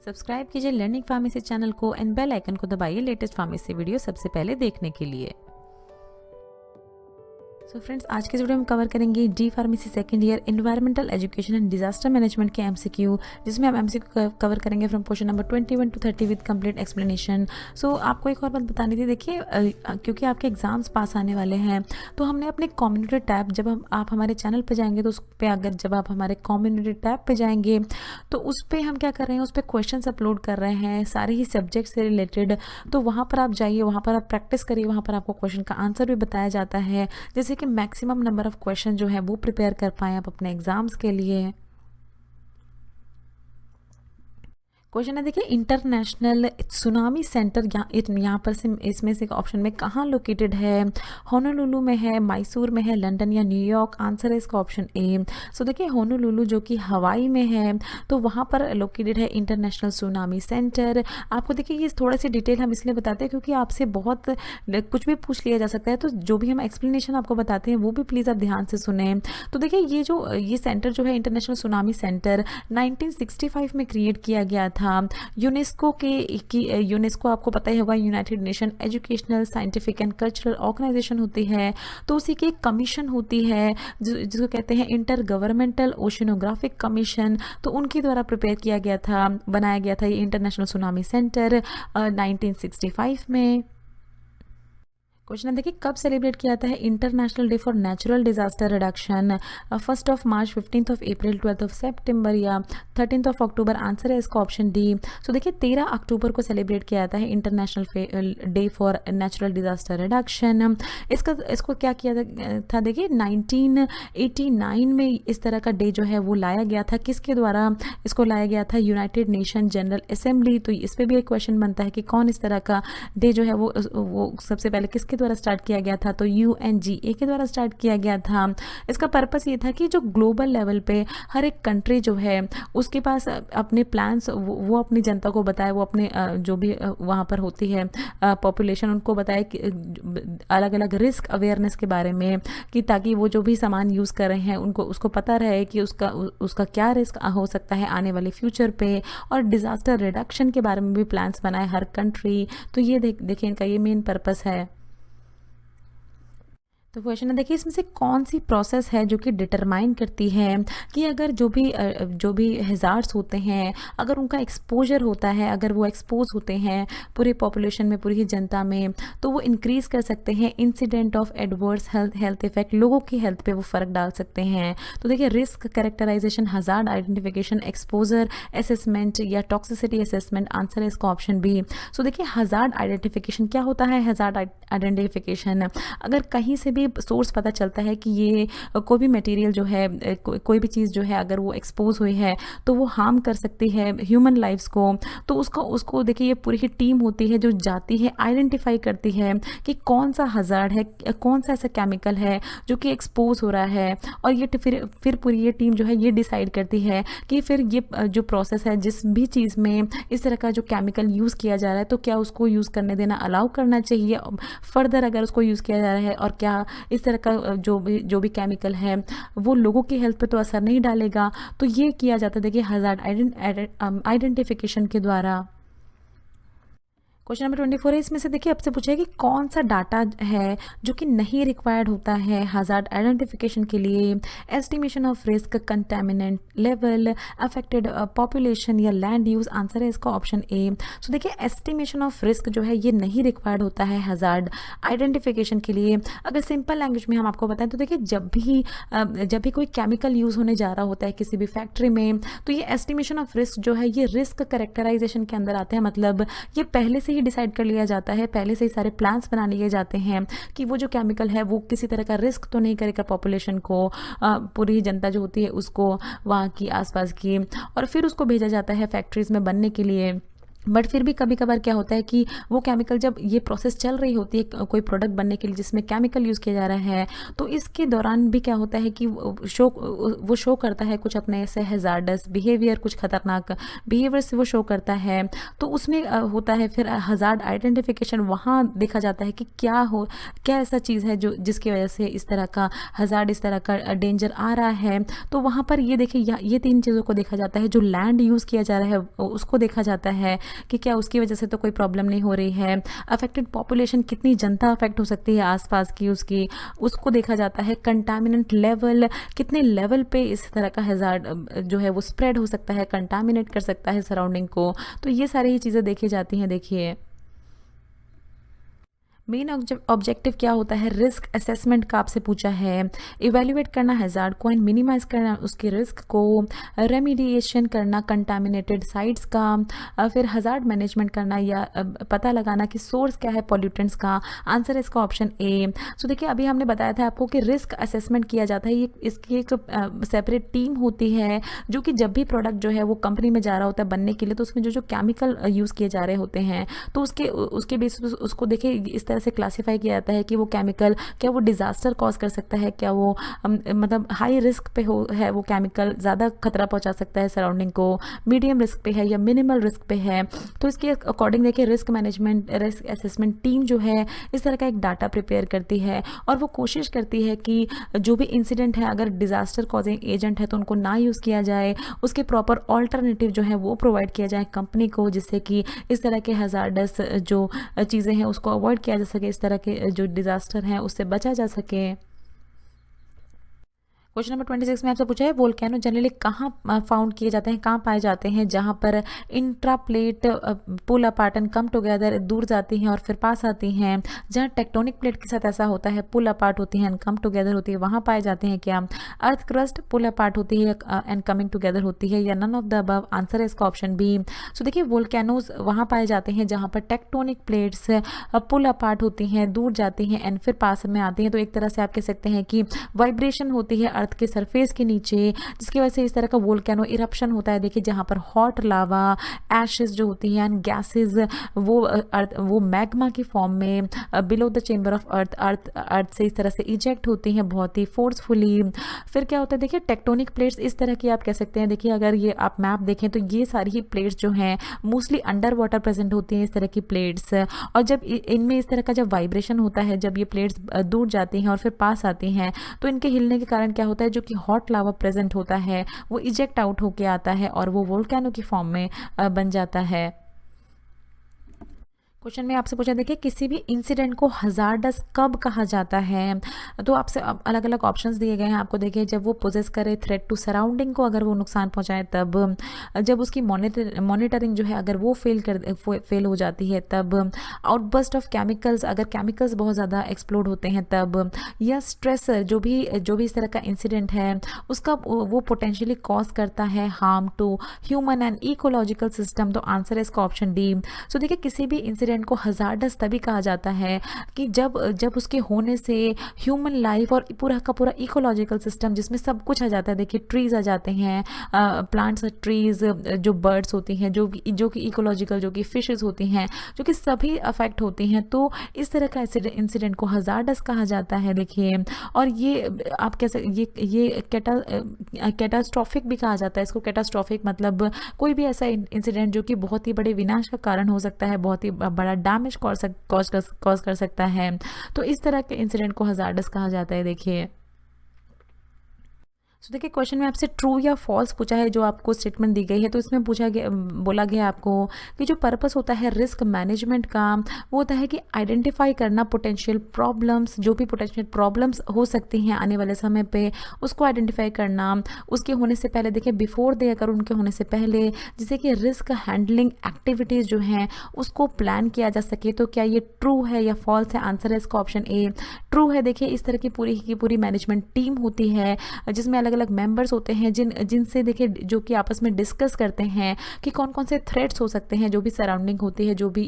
Subscribe कीजिए learning pharmacy channel को and bell icon को दबाइए लेटेस्ट फार्मेसी वीडियो सबसे पहले देखने के लिए। सो फ्रेंड्स, आज के वीडियो में कवर करेंगे D pharmacy second year environmental education and disaster management के एमसीक्यू, जिसमें हम एमसीक्यू कवर करेंगे from question number 21 to 30 with complete explanation. So आपको एक और बात बतानी थी, देखिए क्योंकि आपके एग्जाम्स पास आने वाले हैं तो हमने अपने कम्युनिटी टैब, जब आप हमारे चैनल पर जाएंगे तो उस पर अगर जब आप हमारे कम्युनिटी टैब पे जाएंगे तो उस पर हम क्या कर रहे हैं, उस पर क्वेश्चन अपलोड कर रहे हैं सारे ही सब्जेक्ट से रिलेटेड। तो वहाँ पर आप जाइए, वहाँ पर आप प्रैक्टिस करिए, वहाँ पर आपको क्वेश्चन का आंसर भी बताया जाता है, जैसे कि मैक्सिमम नंबर ऑफ क्वेश्चन जो है वो प्रिपेयर कर पाएँ आप अपने एग्जाम्स के लिए। क्वेश्चन है, देखिए इंटरनेशनल सुनामी सेंटर यहाँ पर से इसमें से ऑप्शन में कहाँ लोकेटेड है? होनोलुलु में है, मैसूर में है, लंदन या न्यूयॉर्क? आंसर है इसका ऑप्शन ए। सो देखिए होनोलुलु जो कि हवाई में है, तो वहाँ पर लोकेटेड है इंटरनेशनल सुनामी सेंटर। आपको देखिए ये थोड़ा सी डिटेल हम इसलिए बताते हैं क्योंकि आपसे बहुत कुछ भी पूछ लिया जा सकता है, तो जो भी हम एक्सप्लेनेशन आपको बताते हैं वो भी प्लीज़ आप ध्यान से सुने। तो देखिए ये सेंटर जो है इंटरनेशनल सुनामी सेंटर 1965 में क्रिएट किया गया था यूनेस्को यूनेस्को आपको पता ही होगा, United Nation Educational Scientific and Cultural Organization होती है। तो उसी की एक कमीशन होती है जिसको कहते हैं इंटर गवर्नमेंटल ओशनोग्राफिक कमीशन। तो उनके द्वारा प्रिपेयर किया गया था, बनाया गया था ये इंटरनेशनल सुनामी सेंटर 1965 में। क्वेश्चन देखिए कब सेलिब्रेट किया जाता है international day for natural disaster reduction? 1 मार्च, 15 अप्रैल, 12 सितंबर या 13 अक्टूबर? आंसर है इसका ऑप्शन डी। सो देखिए 13 अक्टूबर को सेलिब्रेट किया जाता है international day for natural disaster reduction. इसको क्या किया था, देखिए 1989 में इस तरह का डे जो है वो लाया गया था। किसके द्वारा इसको लाया गया था? United nation general assembly. तो इस पर भी एक क्वेश्चन बनता है कि कौन इस तरह का डे जो है वो सबसे पहले किसके द्वारा स्टार्ट किया गया था? तो UNGA के द्वारा स्टार्ट किया गया था। इसका पर्पस ये था कि जो ग्लोबल लेवल पे हर एक कंट्री जो है उसके पास अपने प्लान्स, वो अपनी जनता को बताए, वो अपने जो भी वहाँ पर होती है पॉपुलेशन, उनको बताए कि अलग अलग रिस्क अवेयरनेस के बारे में, कि ताकि वो जो भी सामान यूज़ कर रहे हैं उसको पता रहे कि उसका क्या रिस्क हो सकता है आने वाले फ्यूचर पे, और डिज़ास्टर रिडक्शन के बारे में भी प्लान्स बनाए हर कंट्री। तो ये देखिए इनका ये मेन पर्पस है। तो क्वेश्चन है, देखिए इसमें से कौन सी प्रोसेस है जो कि डिटरमाइन करती है कि अगर जो भी हैज़ार्ड्स होते हैं, अगर उनका एक्सपोजर होता है, अगर वो एक्सपोज होते हैं पूरे पॉपुलेशन में, पूरी जनता में, तो वो इंक्रीज़ कर सकते हैं incident of adverse health effect, लोगों की हेल्थ पे वो फ़र्क डाल सकते हैं। तो देखिए risk characterization, hazard identification, exposure assessment या टॉक्सिसिटी असेसमेंट? आंसर है इसका ऑप्शन बी। सो देखिए हज़ार्ड आइडेंटिफिकेशन क्या होता है? हज़ार्ड आइडेंटिफिकेशन, अगर कहीं से सोर्स पता चलता है कि ये कोई भी मटेरियल जो है, कोई भी चीज़ जो है अगर वो एक्सपोज हुई है तो वो हार्म कर सकती है ह्यूमन लाइफ्स को, तो उसको देखिए ये पूरी ही टीम होती है जो जाती है, आइडेंटिफाई करती है कि कौन सा हज़ार्ड है, कौन सा ऐसा केमिकल है जो कि एक्सपोज हो रहा है, और ये फिर पूरी ये टीम जो है ये डिसाइड करती है कि फिर ये जो प्रोसेस है, जिस भी चीज़ में इस तरह का जो केमिकल यूज़ किया जा रहा है, तो क्या उसको यूज़ करने देना अलाउ करना चाहिए फर्दर अगर उसको यूज़ किया जा रहा है, और क्या इस तरह का जो भी केमिकल है वो लोगों की हेल्थ पे तो असर नहीं डालेगा। तो ये किया जाता है देखिए हज़ार्ड आइडेंटिफिकेशन के द्वारा। क्वेश्चन नंबर 24 है, इसमें से देखिए आपसे पूछा है कि कौन सा डाटा है जो कि नहीं रिक्वायर्ड होता है हज़ार्ड आइडेंटिफिकेशन के लिए? Estimation of risk, contaminant level, affected population या लैंड यूज़? आंसर है इसका ऑप्शन ए। सो देखिए एस्टिमेशन ऑफ रिस्क जो है ये नहीं रिक्वायर्ड होता है हज़ार्ड आइडेंटिफिकेशन के लिए। अगर सिंपल लैंग्वेज में हम आपको बताएं तो देखिए जब भी कोई केमिकल यूज़ होने जा रहा होता है किसी भी फैक्ट्री में, तो ये एस्टिमेशन ऑफ रिस्क जो है ये रिस्क कैरेक्टराइजेशन के अंदर आते हैं। मतलब ये पहले से डिसाइड कर लिया जाता है, पहले से ही सारे प्लान्स बना लिए जाते हैं कि वो जो केमिकल है वो किसी तरह का रिस्क तो नहीं करेगा पॉपुलेशन को, पूरी जनता जो होती है उसको, वहाँ की आसपास की, और फिर उसको भेजा जाता है फैक्ट्रीज में बनने के लिए। बट फिर भी कभी कभार क्या होता है कि वो केमिकल जब ये प्रोसेस चल रही होती है कोई प्रोडक्ट बनने के लिए जिसमें केमिकल यूज़ किया जा रहा है, तो इसके दौरान भी क्या होता है कि वो शो करता है कुछ अपने ऐसे हैज़ार्डस बिहेवियर, कुछ खतरनाक बिहेवियर से वो शो करता है। तो उसमें होता है फिर हज़ार्ड आइडेंटिफिकेशन, वहाँ देखा जाता है कि क्या ऐसा चीज़ है जो जिसकी वजह से इस तरह का हज़ार्ड, इस तरह का डेंजर आ रहा है। तो वहाँ पर ये देखिए ये 3 चीज़ों को देखा जाता है। जो लैंड यूज़ किया जा रहा है उसको देखा जाता है कि क्या उसकी वजह से तो कोई प्रॉब्लम नहीं हो रही है। अफेक्टेड पॉपुलेशन, कितनी जनता अफेक्ट हो सकती है आसपास की उसको देखा जाता है। कंटामिनेंट लेवल, कितने लेवल पे इस तरह का हैज़ार्ड जो है वो स्प्रेड हो सकता है, कंटामिनेट कर सकता है सराउंडिंग को। तो ये सारी ही चीज़ें देखी जाती हैं। देखिए मेन ऑब्जेक्टिव क्या होता है, रिस्क असेसमेंट का आपसे पूछा है। इवेल्युएट करना हैज़ार्ड को एंड मिनिमाइज करना उसके रिस्क को, रेमिडिएशन करना कंटामिनेटेड साइट्स का, फिर हज़ार्ड मैनेजमेंट करना या पता लगाना कि सोर्स क्या है पॉल्यूटेंट्स का। आंसर है इसका ऑप्शन ए। सो देखिए अभी हमने बताया था आपको कि रिस्क असेसमेंट किया जाता है। ये इसकी एक सेपरेट टीम होती है जो कि जब भी प्रोडक्ट जो है वो कंपनी में जा रहा होता है बनने के लिए, तो उसमें जो केमिकल यूज़ किए जा रहे होते हैं तो उसके बेसिस उसको देखिए इस तरह से क्लासिफाई किया जाता है कि वो केमिकल क्या वो डिज़ास्टर कॉज कर सकता है, क्या वो मतलब हाई रिस्क पे है वो केमिकल, ज़्यादा खतरा पहुंचा सकता है सराउंडिंग को, मीडियम रिस्क पे है या मिनिमल रिस्क पे है। तो इसके अकॉर्डिंग देखिए रिस्क असेसमेंट टीम जो है इस तरह का एक डाटा प्रिपेयर करती है और वो कोशिश करती है कि जो भी इंसिडेंट है अगर डिज़ास्टर कॉजिंग एजेंट है तो उनको ना यूज़ किया जाए, उसके प्रॉपर ऑल्टरनेटिव जो है वो प्रोवाइड किया जाए कंपनी को, जिससे कि इस तरह के हज़ार्डस जो चीज़ें हैं उसको अवॉइड किया जा सके, इस तरह के जो डिज़ास्टर हैं उससे बचा जा सके। क्वेश्चन नंबर 26 में आपसे पूछा है वोल्केनो जनरली कहाँ फाउंड किए जाते हैं, कहाँ पाए जाते हैं, जहाँ पर इंट्राप्लेट पुल अपार्ट एंड कम टुगेदर, दूर जाती हैं और फिर पास आती हैं। जहाँ टेक्टोनिक प्लेट के साथ ऐसा होता है, पुल अपार्ट होती हैं एंड कम टुगेदर होती है, वहाँ पाए जाते हैं क्या। अर्थ क्रस्ट पुल अपार्ट होती है एंड कमिंग टुगेदर होती है, या none of the above. Answer है इसका ऑप्शन बी। सो देखिए वोल्केनोज वहाँ पाए जाते हैं जहाँ पर टेक्टोनिक प्लेट्स पुल अपार्ट होती हैं, दूर जाती हैं एंड फिर पास में आती हैं। तो एक तरह से आप कह सकते हैं कि वाइब्रेशन होती है अर्थ के सरफेस के नीचे, जिसकी वजह से इस तरह का वोल्केनो इरप्शन होता है। देखिए जहाँ पर हॉट लावा, एशेस जो होती हैं एंड गैसेस वो मैग्मा की फॉर्म में below the chamber of earth से इस तरह से इजेक्ट होती हैं बहुत ही फोर्सफुली। फिर क्या होता है देखिए टेक्टोनिक प्लेट्स इस तरह की आप कह सकते हैं। देखिए अगर ये आप मैप देखें तो ये सारी ही प्लेट्स जो हैं मोस्टली अंडर वाटर प्रेजेंट होती हैं इस तरह की प्लेट्स, और जब इनमें इस तरह का जब वाइब्रेशन होता है, जब ये प्लेट्स दूर जाती हैं और फिर पास आती हैं, तो इनके हिलने के कारण क्या होता है जो कि हॉट लावा प्रेजेंट होता है वो इजेक्ट आउट होके आता है और वो वोल्केनो की फॉर्म में बन जाता है। क्वेश्चन में आपसे पूछा देखिए किसी भी इंसिडेंट को हज़ार्डस कब कहा जाता है। तो आपसे अलग अलग ऑप्शंस दिए गए हैं आपको। देखिए जब वो पोजेस करे थ्रेट टू सराउंडिंग को, अगर वो नुकसान पहुंचाए तब, जब उसकी मॉनिटरिंग जो है अगर वो फेल हो जाती है तब, आउटबर्स्ट ऑफ केमिकल्स, अगर केमिकल्स बहुत ज़्यादा एक्सप्लोड होते हैं तब, या स्ट्रेस जो भी इस तरह का इंसिडेंट है उसका वो पोटेंशियली कॉज करता है harm to human and ecological system. तो आंसर है इसका ऑप्शन डी। सो देखिए किसी भी इंसिडेंट को हज़ार्डस तभी कहा जाता है कि जब उसके होने से ह्यूमन लाइफ और पूरा का पूरा इकोलॉजिकल सिस्टम जिसमें सब कुछ आ जाता है। देखिए ट्रीज आ जाते हैं, प्लांट्स, ट्रीज, जो बर्ड्स होती हैं, जो कि इकोलॉजिकल, जो कि फिशेस होती हैं, जो कि सभी अफेक्ट होती हैं। तो इस तरह का इंसिडेंट को हज़ार्डस कहा जाता है। देखिए और ये आप कैसे ये कैटास्ट्रॉफिक भी कहा जाता है इसको। कैटास्ट्रॉफिक मतलब कोई भी ऐसा इंसिडेंट जो कि बहुत ही बड़े विनाश का कारण हो सकता है, बहुत ही बड़ा डैमेज कॉज कर सकता है। तो इस तरह के इंसिडेंट को हज़ार्डस कहा जाता है। देखिए सो देखिए क्वेश्चन में आपसे ट्रू या फॉल्स पूछा है, जो आपको स्टेटमेंट दी गई है। तो इसमें बोला गया आपको कि जो पर्पस होता है रिस्क मैनेजमेंट का वो होता है कि आइडेंटिफाई करना पोटेंशियल प्रॉब्लम्स, जो भी पोटेंशियल प्रॉब्लम्स हो सकती हैं आने वाले समय पे, उसको आइडेंटिफाई करना उसके होने से पहले। देखिए बिफोर दे, अगर उनके होने से पहले, जिससे कि रिस्क हैंडलिंग एक्टिविटीज़ जो हैं उसको प्लान किया जा सके। तो क्या ये ट्रू है या फॉल्स है। आंसर है इसका ऑप्शन ए, ट्रू है। देखिए इस तरह की पूरी मैनेजमेंट टीम होती है जिसमें अलग अलग अलग मेंबर्स होते हैं जिनसे देखिए जो कि आपस में डिस्कस करते हैं कि कौन कौन से थ्रेट्स हो सकते हैं, जो भी सराउंडिंग होती है, जो भी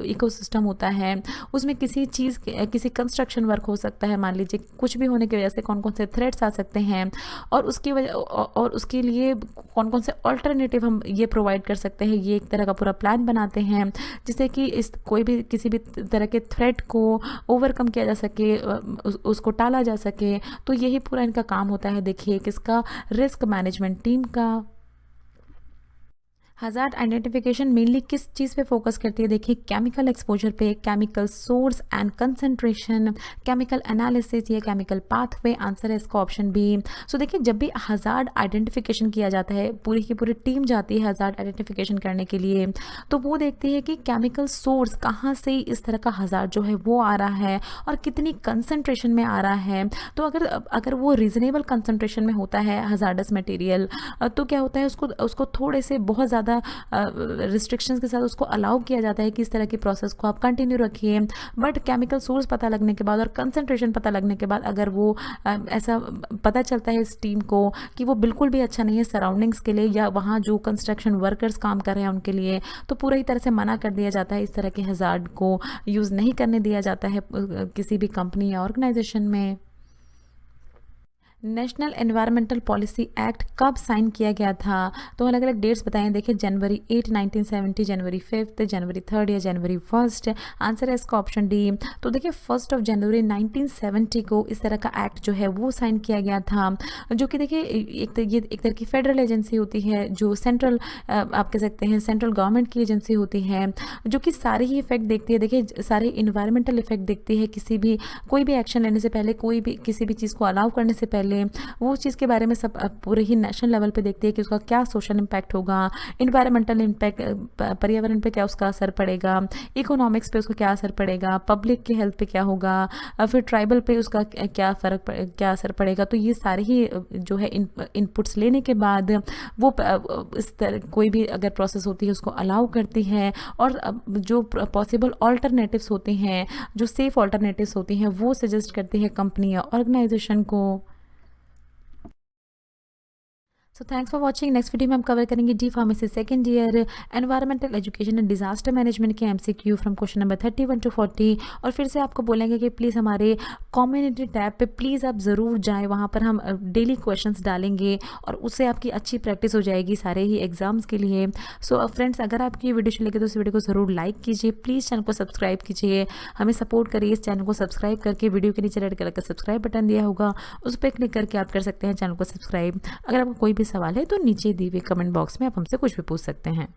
इकोसिस्टम होता है उसमें किसी चीज़ किसी कंस्ट्रक्शन वर्क हो सकता है, मान लीजिए कुछ भी होने की वजह से कौन कौन से थ्रेट्स आ सकते हैं और उसकी वजह और उसके लिए कौन कौन से ऑल्टरनेटिव हम ये प्रोवाइड कर सकते हैं। ये एक तरह का पूरा प्लान बनाते हैं जिससे कि इस कोई भी किसी भी तरह के थ्रेट को ओवरकम किया जा सके, उसको टाला जा सके। तो यही पूरा इनका काम होता है देखिए किसका, रिस्क मैनेजमेंट टीम का। हज़ार्ड आइडेंटिफिकेशन मेनली किस चीज़ पे फोकस करती है, देखिए केमिकल एक्सपोजर पे, chemical source and concentration, chemical analysis या केमिकल पाथवे। आंसर है इसका ऑप्शन बी। सो देखिए जब भी हज़ार्ड आइडेंटिफिकेशन किया जाता है, पूरी की पूरी टीम जाती है हज़ार्ड आइडेंटिफिकेशन करने के लिए, तो वो देखती है कि केमिकल सोर्स कहाँ से इस तरह का हज़ार्ड जो है वो आ रहा है और कितनी कंसंट्रेशन में आ रहा है। तो अगर वो रीजनेबल कंसंट्रेशन में होता है हज़ार्डस मटेरियल, तो क्या होता है उसको थोड़े से बहुत ज़्यादा रिस्ट्रिक्शंस के साथ उसको अलाउ किया जाता है कि इस तरह की प्रोसेस को आप कंटिन्यू रखिए। बट केमिकल सोर्स पता लगने के बाद और कंसंट्रेशन पता लगने के बाद अगर वो ऐसा पता चलता है इस टीम को कि वो बिल्कुल भी अच्छा नहीं है सराउंडिंग्स के लिए या वहाँ जो कंस्ट्रक्शन वर्कर्स काम कर रहे हैं उनके लिए, तो पूरी ही तरह से मना कर दिया जाता है। इस तरह के हज़ार्ड को यूज़ नहीं करने दिया जाता है किसी भी कंपनी या ऑर्गेनाइजेशन में। नेशनल एनवायरमेंटल पॉलिसी एक्ट कब साइन किया गया था, तो अलग अलग डेट्स बताएं। देखिए जनवरी 8 1970, जनवरी 5, जनवरी 3 या जनवरी 1। आंसर है इसका ऑप्शन डी। तो देखिए 1 जनवरी 1970 को इस तरह का एक्ट जो है वो साइन किया गया था, जो कि देखिए एक तरह की फेडरल एजेंसी होती है जो सेंट्रल आप कह सकते हैं सेंट्रल गवर्नमेंट की एजेंसी होती है, जो कि सारे ही इफेक्ट देखती है। देखिए सारे इन्वायरमेंटल इफेक्ट देखती है, कोई भी एक्शन लेने से पहले, कोई भी किसी भी चीज़ को अलाउ करने से पहले वो चीज़ के बारे में सब पूरे ही नेशनल लेवल पे देखती है कि उसका क्या सोशल इम्पैक्ट होगा, इन्वायरमेंटल इम्पैक्ट, पर्यावरण पे क्या उसका असर पड़ेगा, इकोनॉमिक्स पे उसका क्या असर पड़ेगा, पब्लिक के हेल्थ पे क्या होगा, फिर ट्राइबल पे उसका क्या असर पड़ेगा। तो ये सारे ही जो है इनपुट्स लेने के बाद वो इस तरह कोई भी अगर प्रोसेस होती है उसको अलाउ करती है और जो पॉसिबल ऑल्टरनेटिव्स होते हैं, जो सेफ ऑल्टरनेटिव्स होती हैं, वो सजेस्ट करती है कंपनी या ऑर्गेनाइजेशन को। So thanks for watching. Next video में हम कवर करेंगे D pharmacy second year environmental education and disaster management के MCQ from question number 31 to 40। और फिर से आपको बोलेंगे कि प्लीज़ हमारे कम्युनिटी टैब पे प्लीज़ आप ज़रूर जाएं, वहाँ पर हम डेली क्वेश्चंस डालेंगे और उससे आपकी अच्छी प्रैक्टिस हो जाएगी सारे ही एग्जाम्स के लिए। सो फ्रेंड्स अगर आपकी ये वीडियो चलेगी तो इस वीडियो को ज़रूर लाइक कीजिए, प्लीज़ चैनल को सब्सक्राइब कीजिए, हमें सपोर्ट करिए। इस चैनल को सब्सक्राइब करके वीडियो के नीचे रेड कलर का सब्सक्राइब बटन दिया होगा, उस पर क्लिक करके आप कर सकते हैं चैनल को सब्सक्राइब। अगर आपको कोई भी सवाल है तो नीचे दिए हुए कमेंट बॉक्स में आप हमसे कुछ भी पूछ सकते हैं।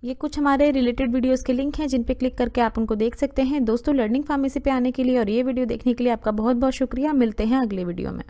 ये कुछ हमारे रिलेटेड वीडियोस के लिंक हैं जिन पे क्लिक करके आप उनको देख सकते हैं। दोस्तों लर्निंग फार्मेसी पे आने के लिए और ये वीडियो देखने के लिए आपका बहुत बहुत शुक्रिया। मिलते हैं अगले वीडियो में।